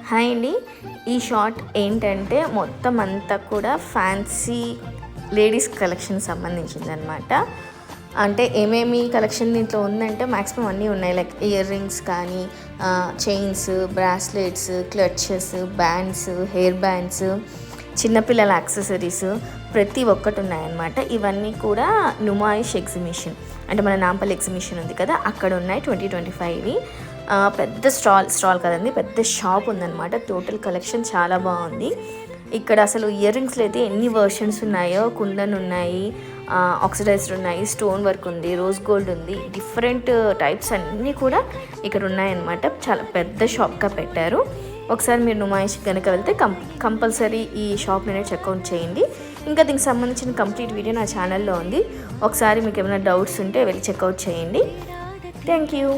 Hi అండి. ఈ short ఏంటంటే మొత్తం అంతా కూడా ఫ్యాన్సీ లేడీస్ కలెక్షన్ సంబంధించింది అనమాట. అంటే ఏమేమి కలెక్షన్ దీంట్లో ఉందంటే మ్యాక్సిమం అన్నీ ఉన్నాయి. లైక్ ఇయర్ రింగ్స్ కానీ, chains, bracelets, clutches, bands, hair bands, చిన్నపిల్లల యాక్సెసరీస్ ప్రతి ఒక్కటి ఉన్నాయన్నమాట. ఇవన్నీ కూడా నుమాయిష్ ఎగ్జిబిషన్, అంటే మన నాంపల్లి ఎగ్జిబిషన్ ఉంది కదా, అక్కడ ఉన్నాయి 2025వి. పెద్ద స్టాల్ కదండి, పెద్ద షాప్ ఉందన్నమాట. టోటల్ కలెక్షన్ చాలా బాగుంది. ఇక్కడ అసలు ఇయర్ రింగ్స్లో అయితే ఎన్ని వర్షన్స్ ఉన్నాయో, కుందన్ ఉన్నాయి, ఆక్సిడైజ్డ్ ఉన్నాయి, స్టోన్ వర్క్ ఉంది, రోజ్ గోల్డ్ ఉంది, డిఫరెంట్ టైప్స్ అన్నీ కూడా ఇక్కడ ఉన్నాయన్నమాట. చాలా పెద్ద షాప్గా పెట్టారు. ఒకసారి మీరు నుమాయిష్ కనుక వెళ్తే కంపల్సరీ ఈ షాప్ని చెక్అవుట్ చేయండి. ఇంకా దీనికి సంబంధించిన కంప్లీట్ వీడియో నా ఛానల్లో ఉంది. ఒకసారి మీకు ఏమైనా డౌట్స్ ఉంటే వెళ్ళి చెక్అవుట్ చేయండి. Thank you.